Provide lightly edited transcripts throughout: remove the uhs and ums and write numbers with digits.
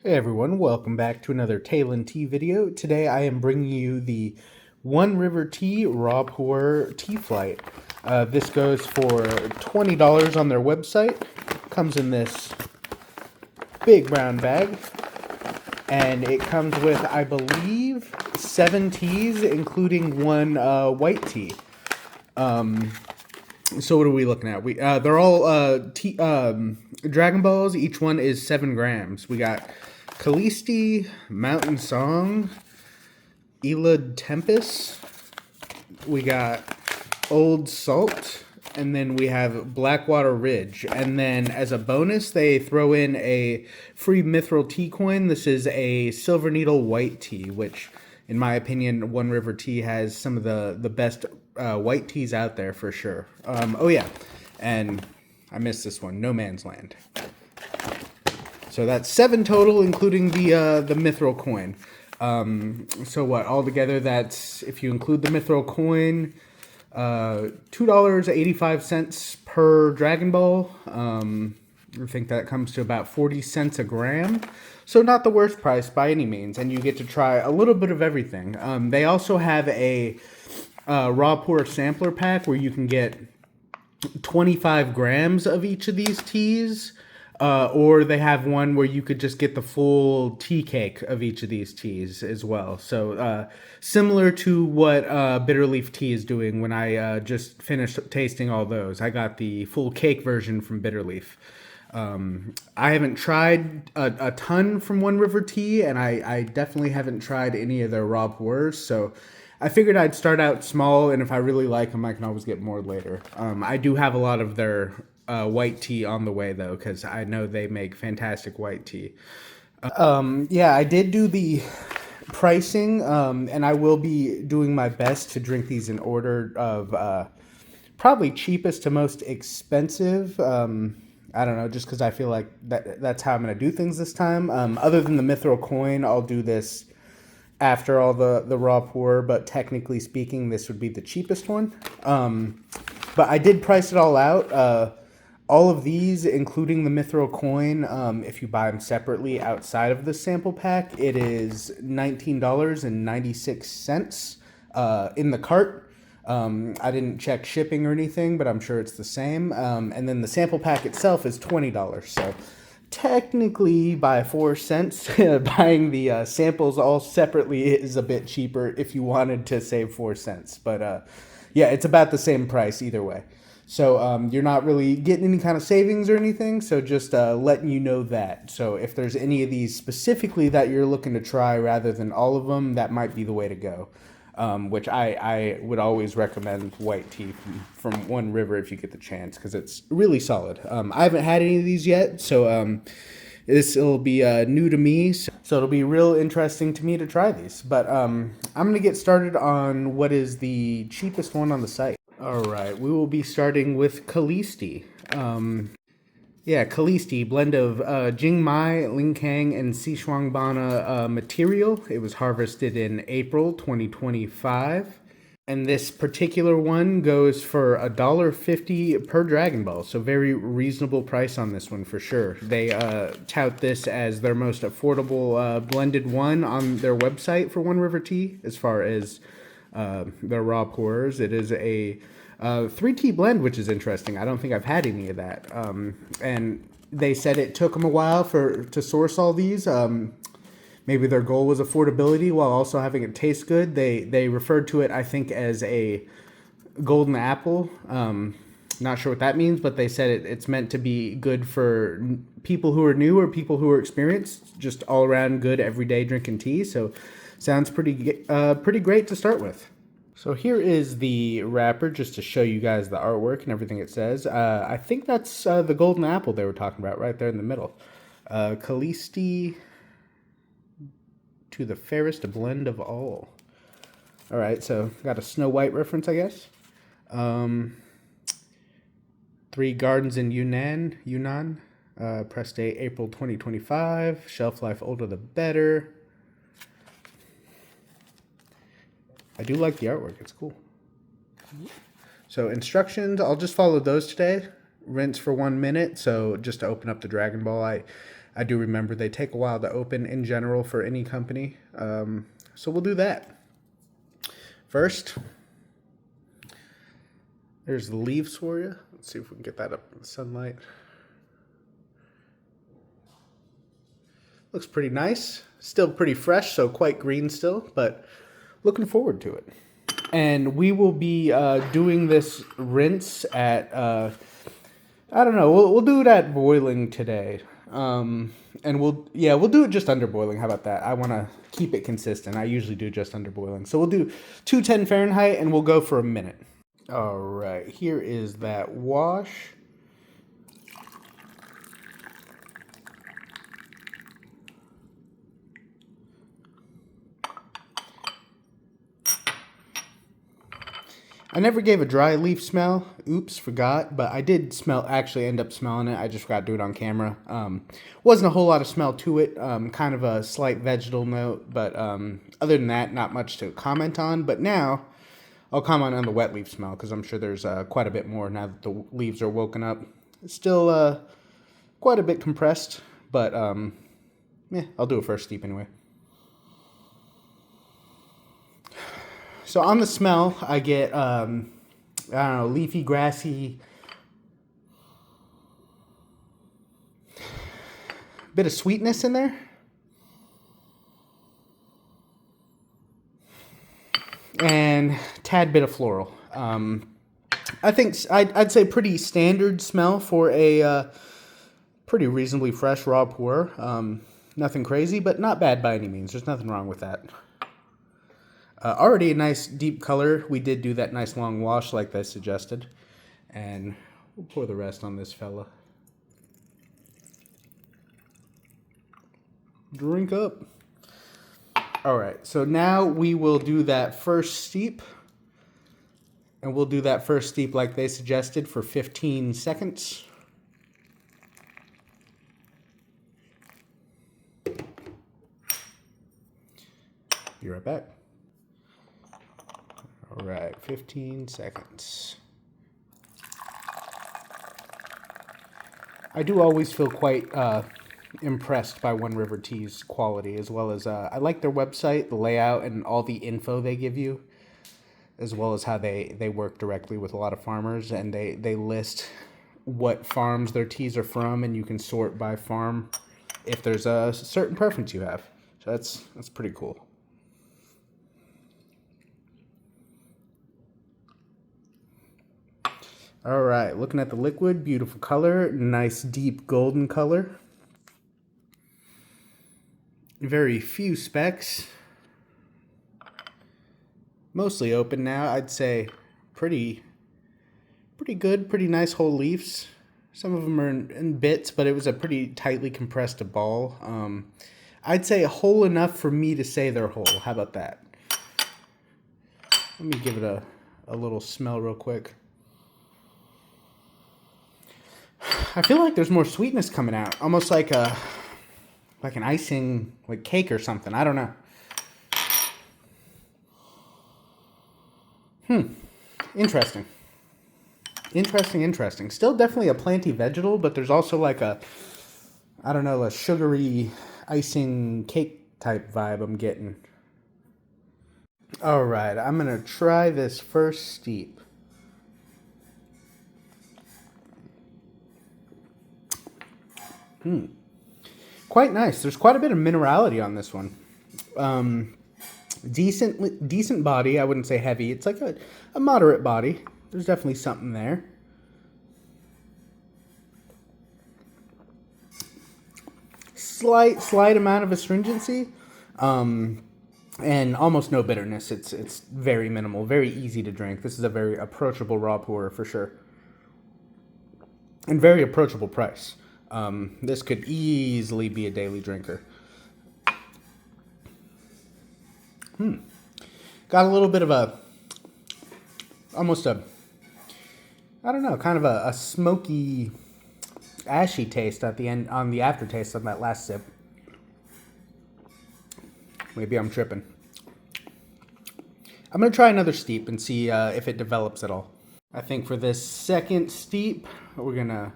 Hey everyone, welcome back to another Talon Tea video. Today I am bringing you the One River Tea Raw Pu'er Tea Flight. This goes for $20 on their website. Comes in this big brown bag. And it comes with, I believe, 7 teas, including one white tea. So what are we looking at? They're all Dragon Balls. Each one is 7 grams. We got Kallisti, Mountain Song, Elad Tempest. We got Old Salt, and then we have Blackwater Ridge. And then as a bonus, they throw in a free Mithril tea coin. This is a Silver Needle white tea, which, in my opinion, One River Tea has some of the best white teas out there for sure. Oh yeah, and I missed this one, No Man's Land. So that's 7 total, including the Mithril coin. So what, altogether that's, if you include the Mithril coin, $2.85 per Dragon Ball. I think that comes to about 40 cents a gram. So not the worst price by any means, and you get to try a little bit of everything. They also have a raw pu'er sampler pack where you can get 25 grams of each of these teas. Or they have one where you could just get the full tea cake of each of these teas as well. So similar to what Bitter Leaf Tea is doing when I just finished tasting all those. I got the full cake version from Bitter Leaf. I haven't tried a ton from One River Tea, and I definitely haven't tried any of their raw pu'ers. So I figured I'd start out small, and if I really like them, I can always get more later. I do have a lot of their white tea on the way though, because I know they make fantastic white tea. Yeah, I did do the pricing, and I will be doing my best to drink these in order of probably cheapest to most expensive. I don't know, just because I feel like that's how I'm going to do things this time. Other than the Mithril coin, I'll do this after all the raw pu'er, but technically speaking, this would be the cheapest one. But I did price it all out. All of these, including the Mithril coin, if you buy them separately outside of the sample pack, it is $19.96 in the cart. I didn't check shipping or anything, but I'm sure it's the same. And then the sample pack itself is $20. So technically, by 4 cents, buying the samples all separately is a bit cheaper if you wanted to save 4 cents. But yeah, it's about the same price either way. So you're not really getting any kind of savings or anything, so just letting you know that. So if there's any of these specifically that you're looking to try rather than all of them, that might be the way to go. Which I would always recommend white tea from One River if you get the chance, because it's really solid. I haven't had any of these yet, so this will be new to me, so it'll be real interesting to me to try these. But I'm going to get started on what is the cheapest one on the site. All right, we will be starting with Kallisti. Yeah, Kallisti, blend of Jingmai, Linkang, and Sichuangbana material. It was harvested in April 2025. And this particular one goes for $1.50 per Dragon Ball, so very reasonable price on this one for sure. They tout this as their most affordable blended one on their website for One River Tea, as far as their raw pu'ers. It is a 3-tea blend, which is interesting. I don't think I've had any of that. And they said it took them a while to source all these. Maybe their goal was affordability while also having it taste good. They referred to it, I think, as a golden apple. Not sure what that means, but they said it's meant to be good for people who are new or people who are experienced, just all around good everyday drinking tea. So sounds pretty great to start with. So here is the wrapper, just to show you guys the artwork and everything it says. I think that's the golden apple they were talking about right there in the middle. Kallisti, to the fairest blend of all. All right, so got a Snow White reference, I guess. 3 Gardens in Yunnan. Press date April 2025. Shelf life older the better. I do like the artwork. It's cool. So instructions, I'll just follow those today. Rinse for 1 minute. So just to open up the Dragon Ball, I do remember they take a while to open in general for any company. So we'll do that. First, there's the leaves for you. Let's see if we can get that up in the sunlight. Looks pretty nice. Still pretty fresh, so quite green still, but looking forward to it. And we will be doing this rinse at, I don't know, we'll do it at boiling today. And we'll do it just under boiling. How about that? I want to keep it consistent. I usually do just under boiling. So we'll do 210 Fahrenheit and we'll go for a minute. All right, here is that wash. I never gave a dry leaf smell. Oops, forgot. But I did actually end up smelling it. I just forgot to do it on camera. Wasn't a whole lot of smell to it. Kind of a slight vegetal note. But other than that, not much to comment on. But now, I'll comment on the wet leaf smell. Because I'm sure there's quite a bit more now that the leaves are woken up. It's still quite a bit compressed. But yeah, I'll do a first steep anyway. So on the smell, I get, I don't know, leafy, grassy, bit of sweetness in there. And tad bit of floral. I think I'd say pretty standard smell for a pretty reasonably fresh raw pu'er. Nothing crazy, but not bad by any means. There's nothing wrong with that. Already a nice deep color. We did do that nice long wash like they suggested. And we'll pour the rest on this fella. Drink up. Alright, so now we will do that first steep. And we'll do that first steep like they suggested for 15 seconds. Be right back. All right, 15 seconds. I do always feel quite impressed by One River Tea's quality, as well as I like their website, the layout, and all the info they give you, as well as how they work directly with a lot of farmers, and they list what farms their teas are from, and you can sort by farm if there's a certain preference you have. So that's pretty cool. All right, looking at the liquid, beautiful color, nice deep golden color. Very few specks. Mostly open now. I'd say pretty good, pretty nice whole leaves. Some of them are in bits, but it was a pretty tightly compressed ball. I'd say whole enough for me to say they're whole. How about that? Let me give it a little smell real quick. I feel like there's more sweetness coming out, almost like an icing, like cake or something. I don't know. Interesting. Interesting. Still definitely a planty vegetal, but there's also like a sugary icing cake type vibe I'm getting. All right, I'm gonna try this first steep. Quite nice. There's quite a bit of minerality on this one. Decent body. I wouldn't say heavy. It's like a moderate body. There's definitely something there. Slight amount of astringency, and almost no bitterness. It's very minimal, very easy to drink. This is a very approachable raw pu'er for sure, and very approachable price. This could easily be a daily drinker. Got a little bit of almost a, I don't know, kind of a smoky, ashy taste at the end, on the aftertaste of that last sip. Maybe I'm tripping. I'm going to try another steep and see if it develops at all. I think for this second steep, we're going to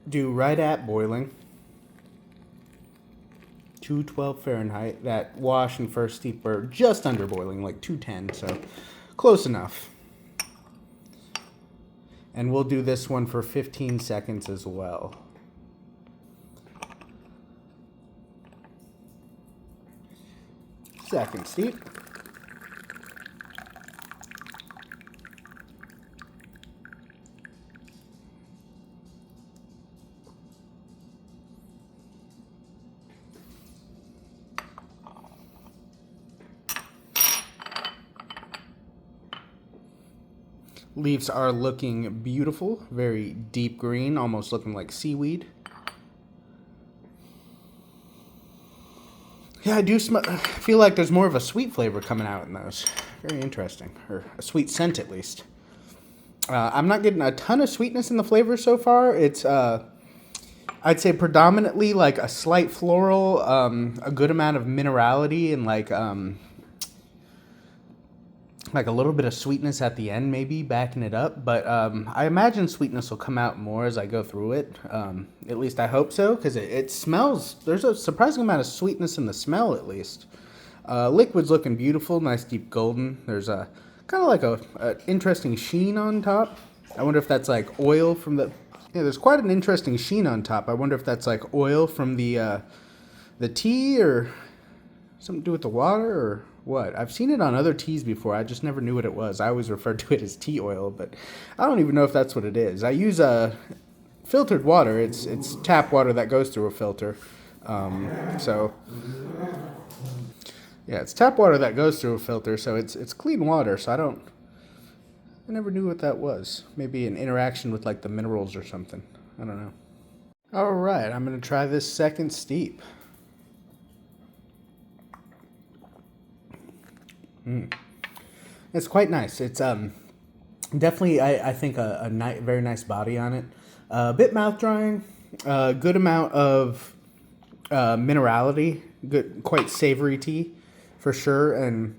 do right at boiling. 212 Fahrenheit. That wash and first steep are just under boiling, like 210, so close enough. And we'll do this one for 15 seconds as well. Second steep. Leaves are looking beautiful, very deep green, almost looking like seaweed. Yeah, I do feel like there's more of a sweet flavor coming out in those. Very interesting, or a sweet scent at least. I'm not getting a ton of sweetness in the flavor so far. It's, I'd say predominantly like a slight floral, a good amount of minerality, and like a little bit of sweetness at the end, maybe backing it up. But I imagine sweetness will come out more as I go through it. At least I hope so, because it smells. There's a surprising amount of sweetness in the smell, at least. Liquid's looking beautiful, nice deep golden. There's a kind of like a interesting sheen on top. I wonder if that's like oil from the. Yeah, there's quite an interesting sheen on top. I wonder if that's like oil from the tea, or something to do with the water, or what? I've seen it on other teas before. I just never knew what it was. I always referred to it as tea oil, but I don't even know if that's what it is. I use filtered water. It's tap water that goes through a filter. So yeah, it's tap water that goes through a filter, so it's clean water. So I never knew what that was. Maybe an interaction with like the minerals or something. I don't know. All right, I'm gonna try this second steep. It's quite nice. It's definitely, I think, a very nice body on it. A bit mouth drying. Good amount of minerality. Good, quite savory tea, for sure, and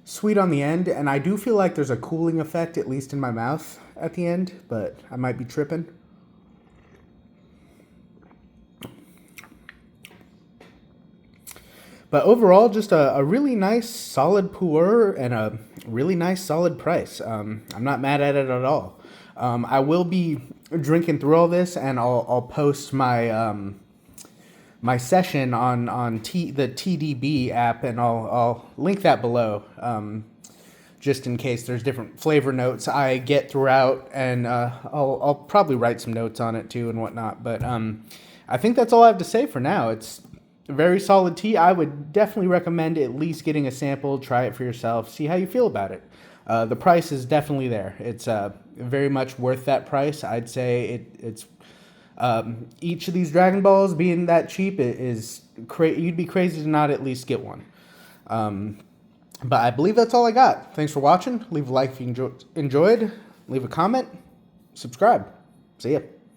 sweet on the end. And I do feel like there's a cooling effect, at least in my mouth, at the end. But I might be tripping. But overall, just a really nice, solid pu'er and a really nice, solid price. I'm not mad at it at all. I will be drinking through all this, and I'll post my my session on the TDB app, and I'll link that below, just in case there's different flavor notes I get throughout, and I'll probably write some notes on it too and whatnot. But I think that's all I have to say for now. It's a very solid tea. I would definitely recommend at least getting a sample, try it for yourself, see how you feel about it. The price is definitely there. It's very much worth that price. I'd say it's each of these Dragon Balls being that cheap is you'd be crazy to not at least get one. But I believe that's all I got. Thanks for watching. Leave a like if you enjoyed. Leave a comment. Subscribe. See ya.